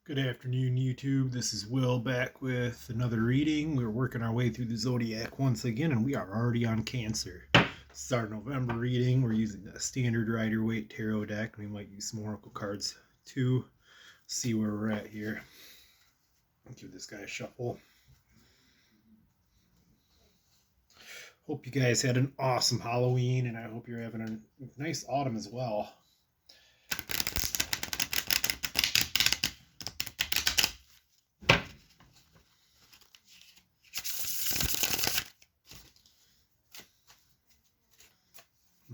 Good afternoon, YouTube. This is Will back with another reading. We're working our way through the Zodiac once again, and we are already on Cancer. This is our November reading. We're using a standard Rider-Waite tarot deck. We might use some oracle cards too. See where we're at here. Give this guy a shuffle. Hope you guys had an awesome Halloween, and I hope you're having a nice autumn as well.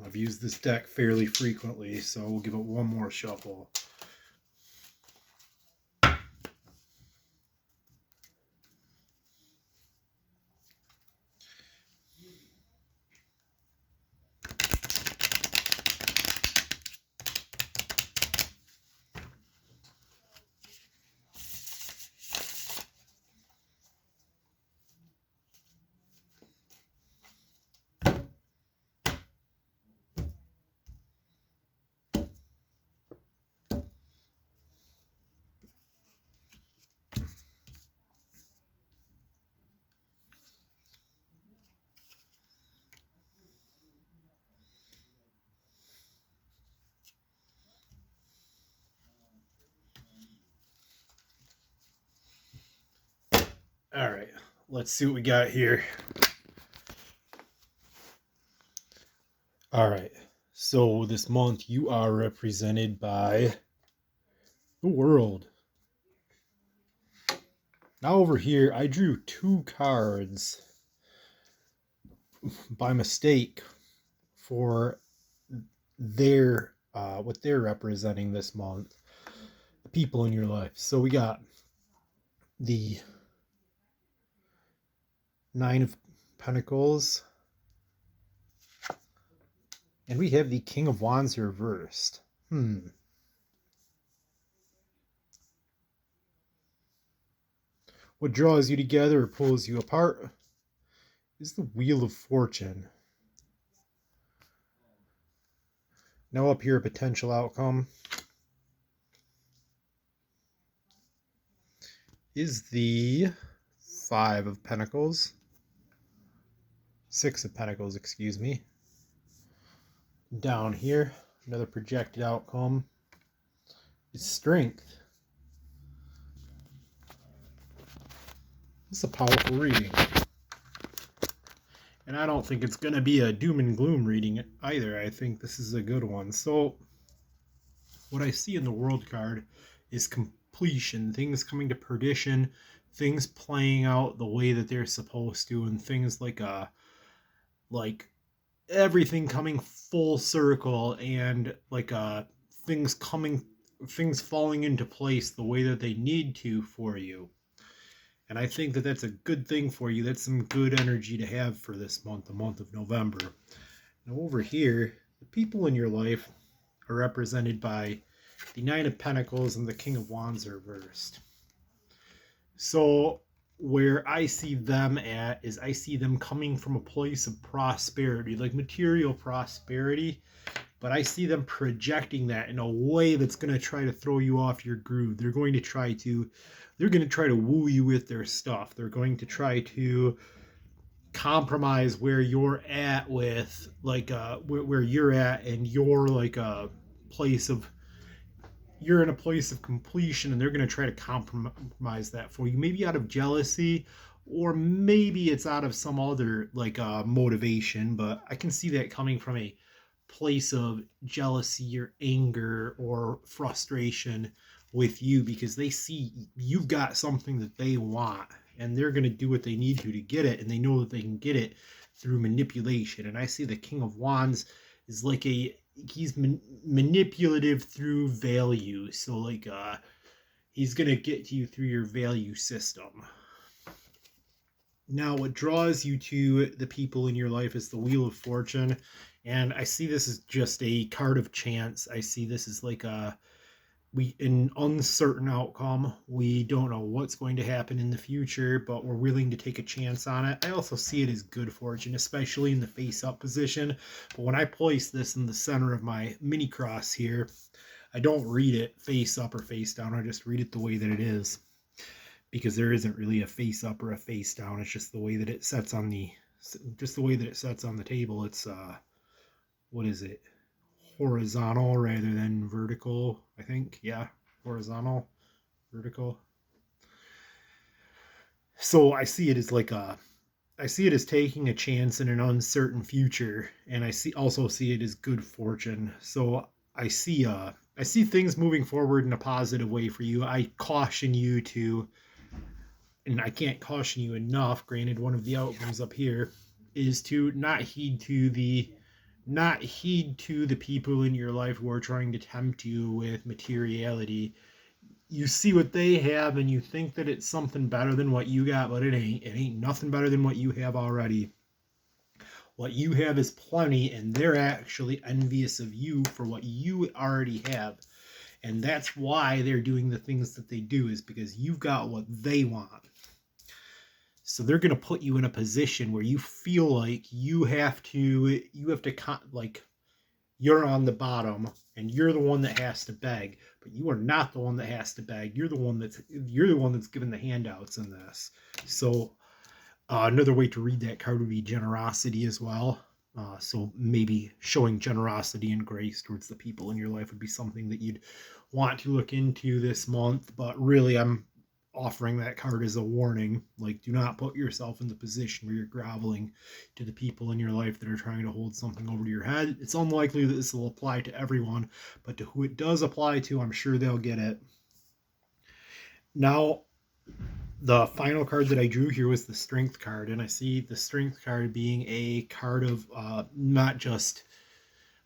I've used this deck fairly frequently, so we'll give it one more shuffle. All right, let's see what we got here. All right, so this month you are represented by the World. Now over here, I drew two cards by mistake for their what they're representing this month, the people in your life. So we got the Nine of Pentacles, and we have the King of Wands reversed. What draws you together or pulls you apart is the Wheel of Fortune. Now up here, a potential outcome is the Five of Pentacles. Six of Pentacles, excuse me. Down here, another projected outcome is Strength. This is a powerful reading. And I don't think it's going to be a doom and gloom reading either. I think this is a good one. So, what I see in the World card is completion. Things coming to perdition. Things playing out the way that they're supposed to. And things like everything coming full circle. And things falling into place the way that they need to for you. And I think that that's a good thing for you. That's some good energy to have for this month, the month of November. Now over here, the people in your life are represented by the Nine of Pentacles and the King of Wands reversed. So where I see them at is I see them coming from a place of prosperity, like material prosperity. But I see them projecting that in a way that's going to try to throw you off your groove. They're going to try to woo you with their stuff. They're going to try to compromise where you're at with where you're at, and you're you're in a place of completion, and they're going to try to compromise that for you, maybe out of jealousy, or maybe it's out of some other motivation. But I can see that coming from a place of jealousy or anger or frustration with you, because they see you've got something that they want, and they're going to do what they need to get it, and they know that they can get it through manipulation. And I see the King of Wands is he's manipulative through value. So he's going to get to you through your value system. Now, what draws you to the people in your life is the Wheel of Fortune. And I see this as just a card of chance. I see this as an uncertain outcome. We don't know what's going to happen in the future, but we're willing to take a chance on it. I also see it as good fortune, especially in the face-up position. But when I place this in the center of my mini cross here, I don't read it face up or face down. I just read it the way that it is, because there isn't really a face up or a face down. It's just the way that it sets on the table. It's what is it? Horizontal rather than vertical, I think. Yeah, horizontal, vertical. So I see it as taking a chance in an uncertain future, and I also see it as good fortune. So I see things moving forward in a positive way for you. I caution you to, and I can't caution you enough, granted one of the outcomes up here is to not heed to the people in your life who are trying to tempt you with materiality. You see what they have and you think that it's something better than what you got, but it ain't. It ain't nothing better than what you have already. What you have is plenty, and they're actually envious of you for what you already have. And that's why they're doing the things that they do, is because you've got what they want. So they're going to put you in a position where you feel like you have to like, you're on the bottom and you're the one that has to beg, but you are not the one that has to beg. You're the one that's given the handouts in this. So another way to read that card would be generosity as well. So maybe showing generosity and grace towards the people in your life would be something that you'd want to look into this month. But really, I'm offering that card as a warning. Like, do not put yourself in the position where you're groveling to the people in your life that are trying to hold something over your head. It's unlikely that this will apply to everyone, but to who it does apply to, I'm sure they'll get it. Now, the final card that I drew here was the Strength card, and I see the Strength card being a card of not just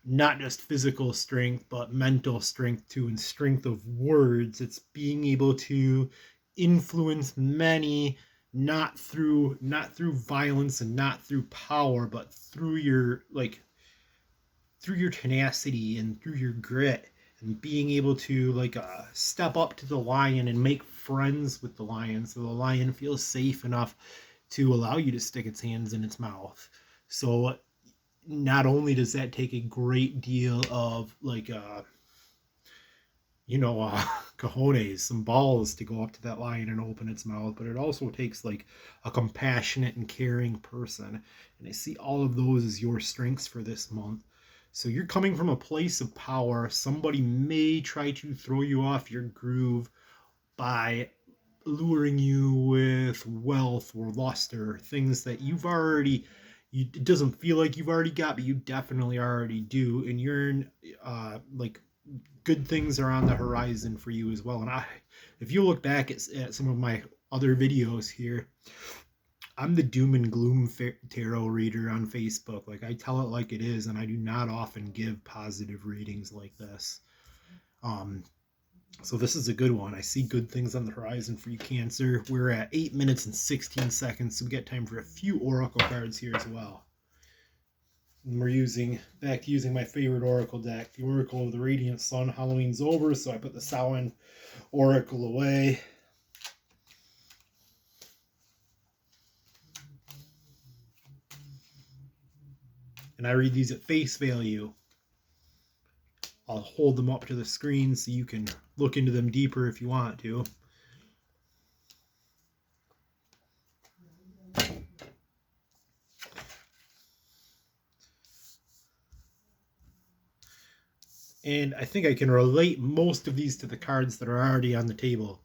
physical strength, but mental strength too, and strength of words. It's being able to influence many, not through violence and not through power, but through your tenacity and through your grit, and being able to step up to the lion and make friends with the lion, so the lion feels safe enough to allow you to stick its hands in its mouth. So not only does that take a great deal of cojones, some balls to go up to that lion and open its mouth, but it also takes like a compassionate and caring person. And I see all of those as your strengths for this month. So you're coming from a place of power. Somebody may try to throw you off your groove by luring you with wealth or luster, things that it doesn't feel like you've already got, but you definitely already do. And you're in, good things are on the horizon for you as well. And if you look back at some of my other videos here, I'm the doom and gloom tarot reader on Facebook. Like, I tell it like it is, and I do not often give positive readings like this. So this is a good one. I see good things on the horizon for you, Cancer. We're at 8 minutes and 16 seconds, so we got time for a few oracle cards here as well. And we're back to using my favorite oracle deck, the Oracle of the Radiant Sun. Halloween's over, so I put the Samhain Oracle away. And I read these at face value. I'll hold them up to the screen so you can look into them deeper if you want to. And I think I can relate most of these to the cards that are already on the table.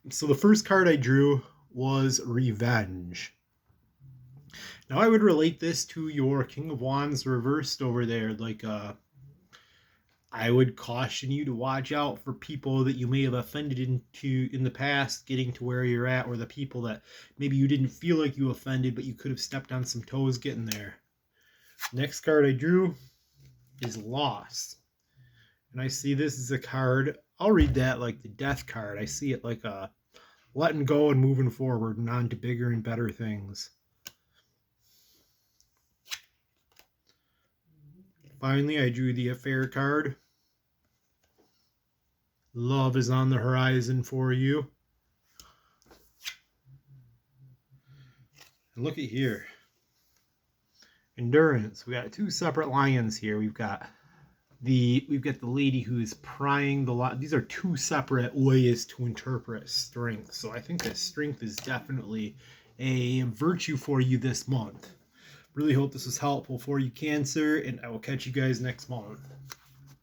So the first card I drew was Revenge. Now I would relate this to your King of Wands reversed over there. I would caution you to watch out for people that you may have offended in the past getting to where you're at, or the people that maybe you didn't feel like you offended, but you could have stepped on some toes getting there. Next card I drew is Loss. And I see this as a card, I'll read that like the Death card. I see it like a letting go and moving forward and on to bigger and better things. Finally, I drew the Affair card. Love is on the horizon for you. And look at here. Endurance. We got two separate lions here. We've got we've got the lady who's prying the lot. These are two separate ways to interpret strength. So I think that strength is definitely a virtue for you this month. Really hope this was helpful for you, Cancer, and I will catch you guys next month.